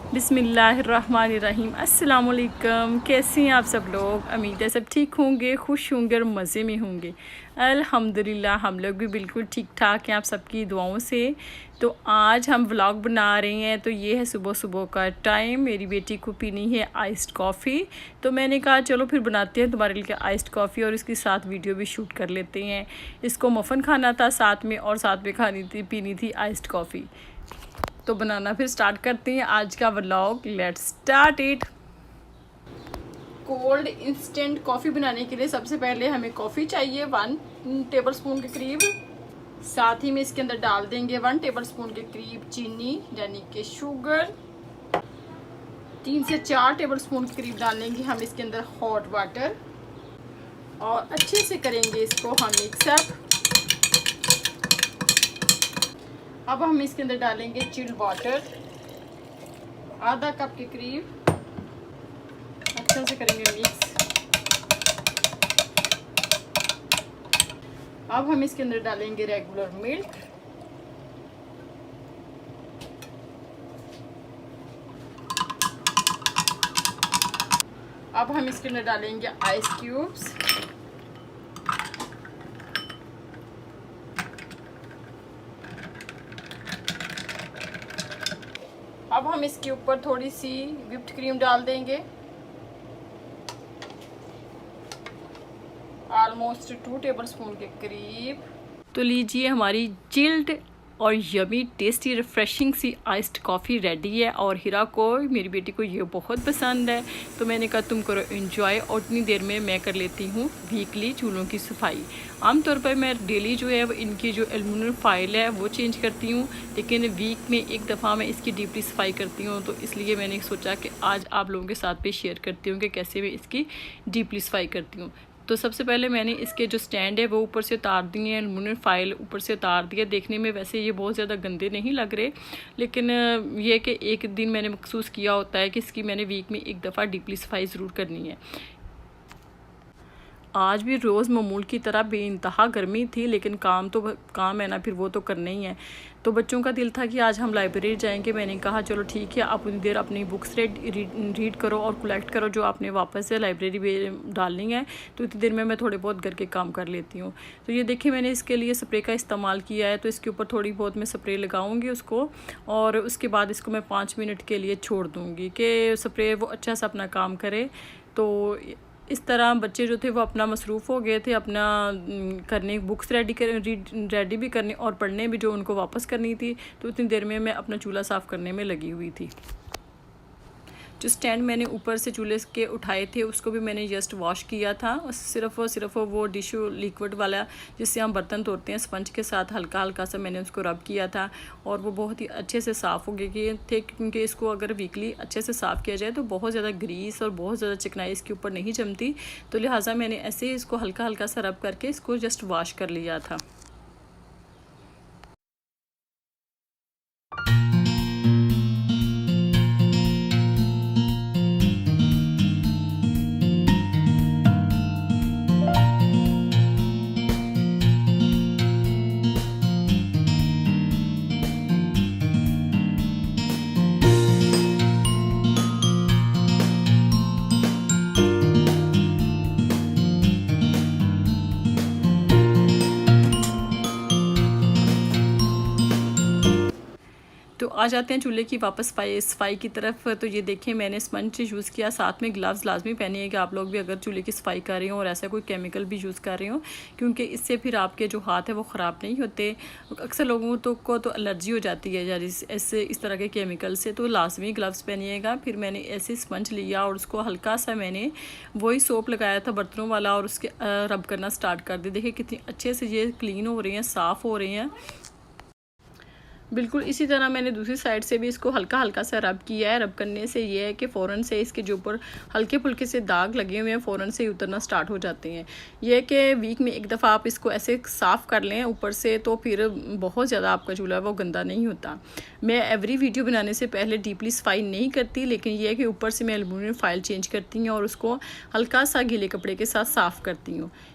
बिस्मिल्लाहिर्रहमानिर्रहीम। अस्सलाम वालेकुम। कैसे हैं आप सब लोग? उम्मीद है सब ठीक होंगे, खुश होंगे और मज़े में होंगे। अल्हम्दुलिल्लाह हम लोग भी बिल्कुल ठीक ठाक हैं आप सबकी दुआओं से। तो आज हम व्लॉग बना रहे हैं। तो ये है सुबह सुबह का टाइम। मेरी बेटी को पीनी है आइस्ड कॉफ़ी, तो मैंने कहा चलो फिर बनाते हैं तुम्हारे लिए आइस्ड कॉफ़ी और इसके साथ वीडियो भी शूट कर लेते हैं। इसको मफ़न खाना था साथ में, और साथ में पीनी थी आइस्ड कॉफ़ी। तो बनाना फिर स्टार्ट करते हैं आज का vlog. Let's start it. Cold instant coffee बनाने के लिए सबसे पहले हमें कॉफ़ी चाहिए 1 टेबलस्पून के करीब। साथ ही में इसके अंदर डाल देंगे 1 टेबलस्पून के करीब चीनी यानी कि शुगर। 3 से 4 टेबलस्पून के करीब डालेंगे हम इसके अंदर हॉट वाटर और अच्छे से करेंगे इसको हम मिक्सअप। अब हम इसके अंदर डालेंगे चिल्ड वाटर आधा कप के करीब। अच्छे से करेंगे मिक्स। अब हम इसके अंदर डालेंगे रेगुलर मिल्क। अब हम इसके अंदर डालेंगे आइस क्यूब्स। अब हम इसके ऊपर थोड़ी सी व्हिप्ड क्रीम डाल देंगे, ऑलमोस्ट 2 टेबलस्पून के करीब। तो लीजिए हमारी चिल्ड और यमी टेस्टी रिफ्रेशिंग सी आइस्ड कॉफ़ी रेडी है। और हीरा को, मेरी बेटी को ये बहुत पसंद है, तो मैंने कहा तुम करो एंजॉय और उतनी देर में मैं कर लेती हूँ वीकली चूल्हों की सफाई। आमतौर पर मैं डेली जो है वो इनकी जो एल्युमिनियम फाइल है वो चेंज करती हूँ, लेकिन वीक में एक दफ़ा मैं इसकी डीपली सफाई करती हूँ। तो इसलिए मैंने सोचा कि आज आप लोगों के साथ भी शेयर करती हूँ कि कैसे मैं इसकी डीपली सफाई करती हूँ। तो सबसे पहले मैंने इसके जो स्टैंड है वो ऊपर से उतार दिए हैं, एल्युमिनियम फाइल ऊपर से उतार दिया। देखने में वैसे ये बहुत ज़्यादा गंदे नहीं लग रहे, लेकिन ये कि एक दिन मैंने महसूस किया होता है कि इसकी मैंने वीक में एक दफ़ा डीपली सफाई ज़रूर करनी है। आज भी रोज़ मामूल की तरह बेइंतहा गर्मी थी, लेकिन काम है ना, फिर वो तो करना ही है। तो बच्चों का दिल था कि आज हम लाइब्रेरी जाएंगे। मैंने कहा चलो ठीक है, आप उतनी देर अपनी बुक्स रीड करो और कलेक्ट करो जो आपने वापस से लाइब्रेरी में डालनी है। तो इतनी देर में मैं थोड़े बहुत घर के काम कर लेती हूँ। तो ये देखिए मैंने इसके लिए स्प्रे का इस्तेमाल किया है, तो इसके ऊपर थोड़ी बहुत मैं स्प्रे लगाऊँगी उसको, और उसके बाद इसको मैं 5 मिनट के लिए छोड़ दूँगी कि स्प्रे वो अच्छा सा अपना काम करे। तो इस तरह बच्चे जो थे वो अपना मसरूफ़ हो गए थे, अपना करने बुक्स रेडी भी करने और पढ़ने भी जो उनको वापस करनी थी। तो उतनी देर में मैं अपना चूल्हा साफ़ करने में लगी हुई थी। जो स्टैंड मैंने ऊपर से चूल्हे के उठाए थे उसको भी मैंने जस्ट वॉश किया था। सिर्फ वो डिशू लिक्विड वाला जिससे हम बर्तन धोते हैं स्पंज के साथ हल्का हल्का सा मैंने उसको रब किया था, और वो बहुत ही अच्छे से साफ़ हो गए थे। क्योंकि इसको अगर वीकली अच्छे से साफ़ किया जाए तो बहुत ज़्यादा ग्रीस और बहुत ज़्यादा चिकनाई इसके ऊपर नहीं जमती। तो लिहाजा मैंने ऐसे ही इसको हल्का हल्का सा रब करके इसको जस्ट वॉश कर लिया था। तो आ जाते हैं चूल्हे की वापस सफाई की तरफ। तो ये देखें मैंने स्पंज यूज़ किया, साथ में ग्लव्स लाजमी पहनिए कि आप लोग भी अगर चूल्हे की सफाई कर रहे हो और ऐसा कोई केमिकल भी यूज़ कर रहे हो, क्योंकि इससे फिर आपके जो हाथ है वो ख़राब नहीं होते। अक्सर लोगों को तो एलर्जी हो जाती है यार इस तरह के केमिकल से, तो लाजमी ग्लव्स पहनिएगा। फिर मैंने ऐसे स्पंज लिया और उसको हल्का सा मैंने वही सोप लगाया था बर्तनों वाला और उसके रब करना स्टार्ट कर दिया। देखिए कितनी अच्छे से ये क्लीन हो रहे हैं, साफ़ हो रहे हैं। बिल्कुल इसी तरह मैंने दूसरी साइड से भी इसको हल्का हल्का सा रब किया है। रब करने से ये है कि फ़ौरन से इसके जो ऊपर हल्के फुल्के से दाग लगे हुए हैं फ़ौरन से ही उतरना स्टार्ट हो जाते हैं। ये है कि वीक में एक दफ़ा आप इसको ऐसे साफ़ कर लें ऊपर से, तो फिर बहुत ज़्यादा आपका चूल्हा वो गंदा नहीं होता। मैं एवरी वीडियो बनाने से पहले डीपली सफाई नहीं करती, लेकिन यह है कि ऊपर से मैं एल्युमिनियम फाइल चेंज करती हूँ और उसको हल्का सा गीले कपड़े के साथ साफ़ करती हूँ।